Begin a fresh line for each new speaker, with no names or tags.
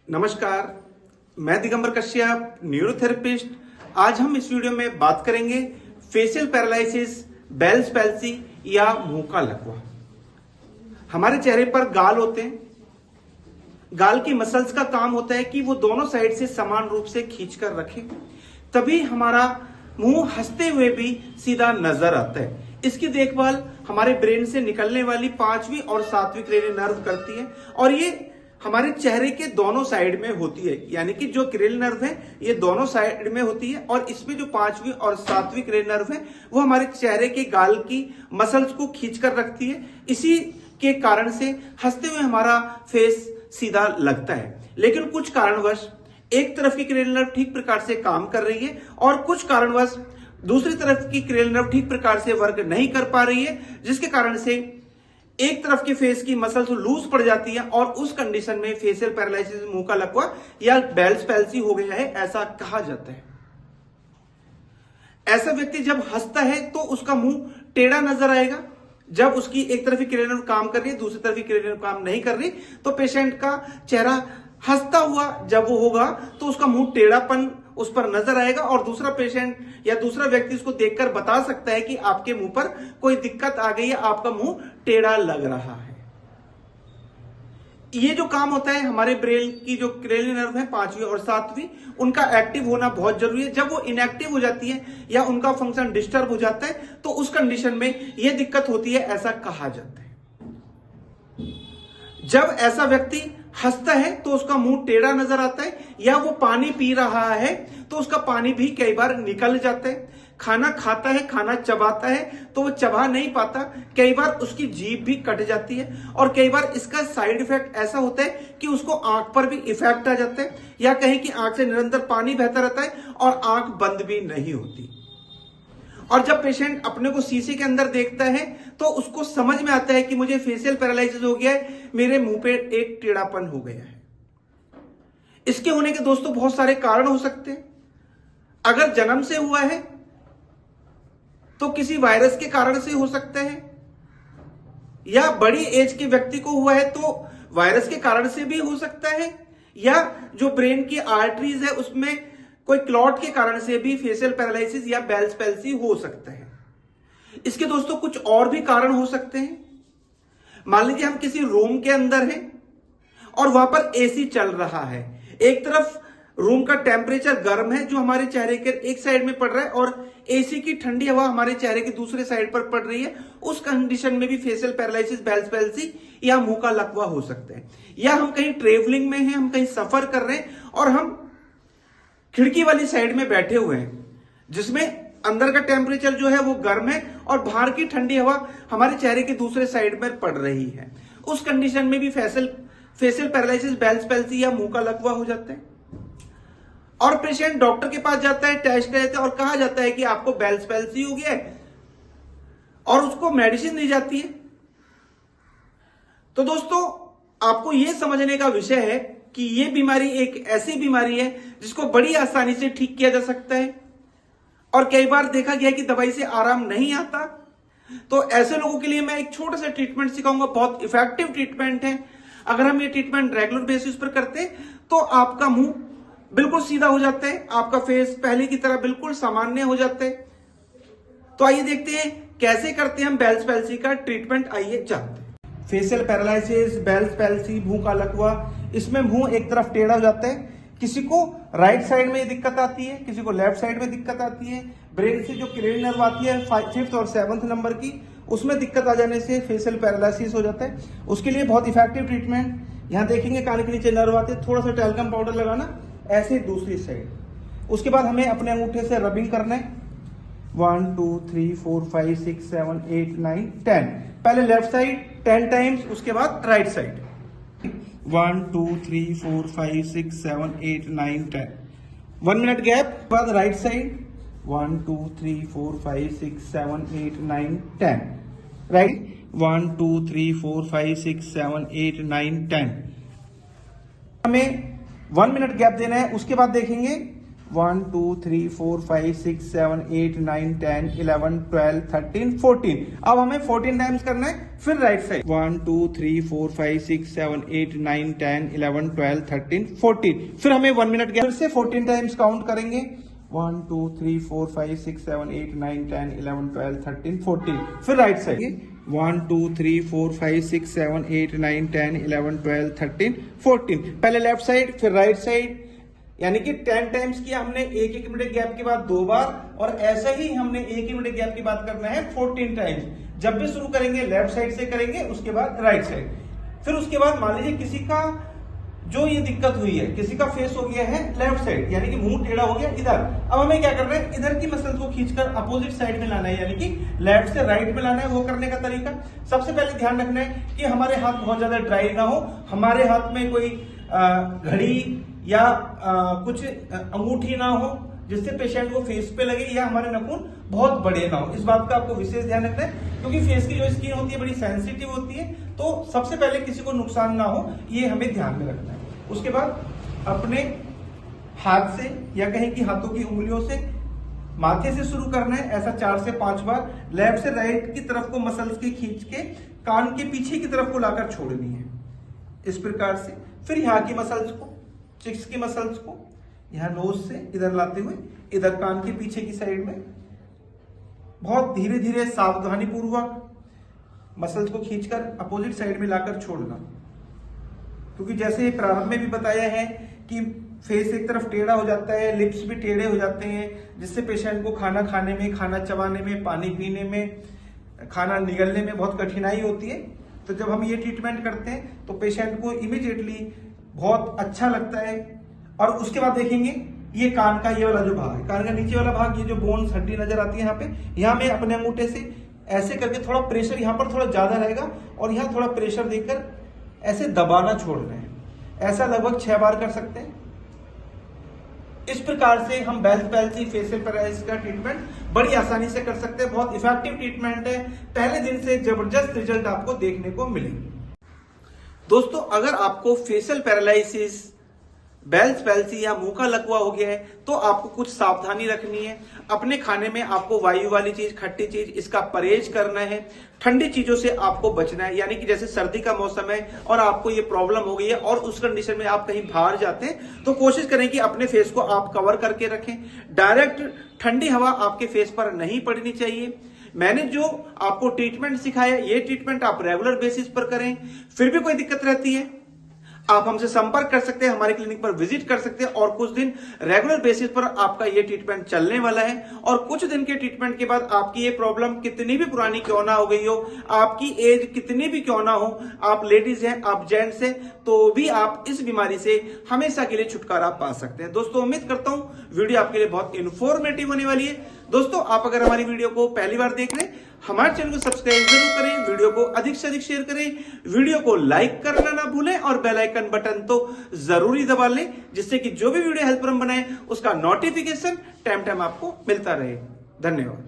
नमस्कार, मैं दिगंबर कश्यप, न्यूरोथेरेपिस्ट। आज हम इस वीडियो में बात करेंगे फेशियल पैरालिसिस, बेल्स पैल्सी या मुंह का लकवा। हमारे चेहरे पर गाल होते हैं। गाल की मसल्स का काम होता है कि वो दोनों साइड से समान रूप से खींचकर रखे, तभी हमारा मुंह हंसते हुए भी सीधा नजर आता है। इसकी देखभाल हमारे ब्रेन से निकलने वाली 5वीं और 7वीं क्रेनियल नर्व करती है और ये हमारे चेहरे के दोनों साइड में होती है। यानी कि जो क्रेनियल नर्व है ये दोनों साइड में होती है और इसमें जो 5वीं और 7वीं क्रेनियल नर्व है वो हमारे चेहरे के गाल की मसल्स को खींचकर रखती है। इसी के कारण से हंसते हुए हमारा फेस सीधा लगता है। लेकिन कुछ कारणवश एक तरफ की क्रेनियल नर्व ठीक प्रकार से काम कर रही है और कुछ कारणवश दूसरी तरफ की क्रेनियल नर्व ठीक प्रकार से वर्क नहीं कर पा रही है, जिसके कारण से एक तरफ के फेस की मसल्स लूज पड़ जाती है और उस कंडीशन में फेशियल पैरालिसिस, मुंह का लकवा या बेल्स पैल्सी हो गया है, ऐसा कहा जाता है। ऐसा व्यक्ति जब हंसता है तो उसका मुंह टेढ़ा नजर आएगा। जब उसकी एक तरफ की क्रेनियल नर्व काम कर रही है, दूसरी तरफ की क्रेनियल नर्व काम नहीं कर रही, तो पेशेंट का चेहरा हंसता हुआ जब वो होगा तो उसका मुंह टेढ़ापन उस पर नजर आएगा और दूसरा पेशेंट या दूसरा व्यक्ति उसको देखकर बता सकता है कि आपके मुंह पर कोई दिक्कत आ गई है, आपका मुंह टेढ़ा लग रहा है। ये जो काम होता है हमारे ब्रेन की जो क्रेनियल नर्व है 5वीं और 7वीं, उनका एक्टिव होना बहुत जरूरी है। जब वो इनएक्टिव हो जाती है या उनका फंक्शन डिस्टर्ब हो जाता है तो उस कंडीशन में यह दिक्कत होती है, ऐसा कहा जाता है। जब ऐसा व्यक्ति हंसता है तो उसका मुंह टेढ़ा नजर आता है, या वो पानी पी रहा है तो उसका पानी भी कई बार निकल जाता है। खाना खाता है, खाना चबाता है तो वो चबा नहीं पाता, कई बार उसकी जीभ भी कट जाती है और कई बार इसका साइड इफेक्ट ऐसा होता है कि उसको आंख पर भी इफेक्ट आ जाता है, या कहीं कि आंख से निरंतर पानी बहता रहता है और आंख बंद भी नहीं होती। और जब पेशेंट अपने को शीशे के अंदर देखता है तो उसको समझ में आता है कि मुझे फेशियल पैरालिसिस हो गया है, मेरे मुंह पे एक टेढ़ापन हो गया है। इसके होने के दोस्तों बहुत सारे कारण हो सकते हैं। अगर जन्म से हुआ है तो किसी वायरस के कारण से हो सकता है, या बड़ी एज के व्यक्ति को हुआ है तो वायरस के कारण से भी हो सकता है, या जो ब्रेन की आर्टरीज है उसमें कोई क्लॉट के कारण से भी फेशियल पैरालिसिस या बेल्स पैल्सी हो सकता है। इसके दोस्तों कुछ और भी कारण हो सकते हैं। मान लीजिए हम किसी रूम के अंदर हैं और वहां पर एसी चल रहा है। एक तरफ रूम का टेम्परेचर गर्म है जो हमारे चेहरे के एक साइड में पड़ रहा है और एसी की ठंडी हवा हमारे चेहरे की दूसरे साइड पर पड़ रही है। उस कंडीशन में भी फेशियल पैरालिसिस, बेल्स पैल्सी या मुंह का लकवा हो सकता है। या हम कहीं ट्रेवलिंग में हैं, हम कहीं सफर कर रहे हैं और हम खिड़की वाली साइड में बैठे हुए हैं, जिसमें अंदर का टेम्परेचर जो है वो गर्म है और बाहर की ठंडी हवा हमारे चेहरे की दूसरे साइड में पड़ रही है। उस कंडीशन में भी फेशियल पैरालिसिस, बेल्स पैल्सी या मुंह का लकवा हो जाता है। और पेशेंट डॉक्टर के पास जाता है, टेस्ट कराता है और कहा जाता है कि आपको बेल्स पैल्सी हो गया है और उसको मेडिसिन दी जाती है। तो दोस्तों आपको यह समझने का विषय है कि यह बीमारी एक ऐसी बीमारी है जिसको बड़ी आसानी से ठीक किया जा सकता है और कई बार देखा गया कि दवाई से आराम नहीं आता। तो ऐसे लोगों के लिए मैं एक छोटा सा ट्रीटमेंट सिखाऊंगा, बहुत इफेक्टिव ट्रीटमेंट है। अगर हम ये ट्रीटमेंट रेगुलर बेसिस पर करते हैं तो आपका मुंह बिल्कुल सीधा हो जाता है, आपका फेस पहले की तरह बिल्कुल सामान्य हो जाता है। तो आइए देखते हैं कैसे करते हैं हम बेल्स पैल्सी का ट्रीटमेंट। आइए जानते हैं। फेशियल पैरालिसिस, बेल्स पैल्सी, मुंह का लकवा, इसमें मुंह एक तरफ टेढ़ा हो जाता है। किसी को राइट साइड में दिक्कत आती है, किसी को लेफ्ट साइड में दिक्कत आती है। ब्रेन से जो क्रेनियल नर्व आती है 5th और 7th नंबर की, उसमें दिक्कत आ जाने से फेशियल पैरालिसिस हो जाता है। उसके लिए बहुत इफेक्टिव ट्रीटमेंट, यहाँ देखेंगे कान के नीचे नर्व आते हैं, थोड़ा सा टैल्कम पाउडर लगाना, ऐसे दूसरी साइड। उसके बाद हमें अपने अंगूठे से रबिंग करना है। 1 2 3 4 5 6 7 8 9 10। पहले लेफ्ट साइड 10 टाइम्स, उसके बाद राइट साइड 1 2 3 4 5 6 7 8 9 10। 1 मिनट गैप, बाद राइट साइड 1 2 3 4 5 6 7 8 9 10। राइट 1 2 3 4 5 6 7 8 9 10। हमें 1 मिनट गैप देना है। उसके बाद देखेंगे 1 2 3 4 5 6 7 8 9 10 11 12 13 14। अब हमें 14 टाइम्स करना है। फिर राइट साइड 1 2 3 4 5 6 7 8 9 10 11 12 13 14। फिर हमें 1 मिनट गया, फिर से 14 टाइम्स काउंट करेंगे। 1 2 3 4 5 6 7 8 9 10 11 12 13 14। फिर राइट साइड 1 2 3 4 5 6 7 8 9 10 11 12 13 14। पहले लेफ्ट साइड फिर राइट साइड, यानी कि 10 टाइम्स किया हमने 1 मिनट गैप के बाद 2 बार, और ऐसा ही हमने 1 मिनट गैप के बाद करना है 14 टाइम्स। जब भी शुरू करेंगे लेफ्ट साइड से करेंगे, उसके बाद राइट साइड। फिर उसके बाद मान लीजिए किसी का जो ये दिक्कत हुई है, किसी का फेस हो गया है लेफ्ट साइड, यानी कि मुंह टेढ़ा हो गया इधर। अब हमें क्या करना है, इधर की मसल्स को खींचकर अपोजिट साइड में लाना है, यानी कि लेफ्ट से राइट में लाना है। वो करने का तरीका सबसे पहले ध्यान रखना है कि हमारे हाथ बहुत ज्यादा ड्राई ना हो, हमारे हाथ में कोई घड़ी या कुछ अंगूठी ना हो जिससे पेशेंट को फेस पे लगे, या हमारे नाखून बहुत बड़े ना हो। इस बात का आपको विशेष ध्यान रखना है, क्योंकि फेस की जो स्किन होती है बड़ी सेंसिटिव होती है, तो सबसे पहले किसी को नुकसान ना हो ये हमें ध्यान में रखना है। उसके बाद अपने हाथ से या कहें कि हाथों की उंगलियों से माथे से शुरू करना है, ऐसा 4 से 5 बार। लेफ्ट से राइट की तरफ को मसल्स के खींच के कान के पीछे की तरफ को लाकर छोड़नी है, इस प्रकार से। फिर यहाँ की मसल्स को, चिक्स की मसल्स को यहाँ नोज से इधर लाते हुए इधर कान के पीछे की साइड में बहुत धीरे धीरे सावधानी पूर्वक मसल्स को खींचकर अपोजिट साइड में लाकर छोड़ना। क्योंकि जैसे प्रारंभ में भी बताया है कि फेस एक तरफ टेढ़ा हो जाता है, लिप्स भी टेढ़े हो जाते हैं, जिससे पेशेंट को खाना खाने में, खाना चबाने में, पानी पीने में, खाना निगलने में बहुत कठिनाई होती है। तो जब हम ये ट्रीटमेंट करते हैं तो पेशेंट को इमीडिएटली बहुत अच्छा लगता है। और उसके बाद देखेंगे ये कान का ये वाला जो भाग है, कान का नीचे वाला भाग, ये जो बोन्स हड्डी नजर आती है यहाँ पे, यहाँ में अपने अंगूठे से ऐसे करके थोड़ा प्रेशर यहाँ पर थोड़ा ज्यादा रहेगा, और यहाँ थोड़ा प्रेशर देकर ऐसे दबाना छोड़ना है। ऐसा लगभग 6 बार कर सकते हैं। इस प्रकार से हम बेल्स पैल्सी फेशियल पैरालिसिस का ट्रीटमेंट बड़ी आसानी से कर सकते हैं। बहुत इफेक्टिव ट्रीटमेंट है, पहले दिन से जबरदस्त रिजल्ट आपको देखने को मिलेंगे। दोस्तों, अगर आपको फेशियल पैरालिसिस, बेल्स पैल्सी या मुंह का लकवा हो गया है तो आपको कुछ सावधानी रखनी है। अपने खाने में आपको वायु वाली चीज, खट्टी चीज, इसका परहेज करना है। ठंडी चीजों से आपको बचना है, यानी कि जैसे सर्दी का मौसम है और आपको ये प्रॉब्लम हो गई है और उस कंडीशन में आप कहीं बाहर जाते हैं तो कोशिश करें कि अपने फेस को आप कवर करके रखें। डायरेक्ट ठंडी हवा आपके फेस पर नहीं पड़नी चाहिए। मैंने जो आपको ट्रीटमेंट सिखाया, ये ट्रीटमेंट आप रेगुलर बेसिस पर करें। फिर भी कोई दिक्कत रहती है, आप हमसे संपर्क कर सकते हैं, हमारे क्लिनिक पर विजिट कर सकते हैं, और कुछ दिन रेगुलर बेसिस पर आपका ये ट्रीटमेंट चलने वाला है। और कुछ दिन के ट्रीटमेंट के बाद आपकी ये प्रॉब्लम कितनी भी पुरानी क्यों ना हो गई हो, आपकी एज कितनी भी क्यों ना हो, आप लेडीज हैं, आप जेंट्स हैं, तो भी आप इस बीमारी से हमेशा के लिए छुटकारा पा सकते हैं। दोस्तों, उम्मीद करता हूं वीडियो आपके लिए बहुत इंफॉर्मेटिव होने वाली है। दोस्तों, आप अगर हमारी वीडियो को पहली बार देख रहे हैं, हमारे चैनल को सब्सक्राइब जरूर करें, वीडियो को अधिक से अधिक शेयर करें, वीडियो को लाइक करना ना भूलें, और बेल आइकन बटन तो जरूरी दबा लें, जिससे कि जो भी वीडियो हेल्प हम बनाए उसका नोटिफिकेशन टाइम टाइम आपको मिलता रहे। धन्यवाद।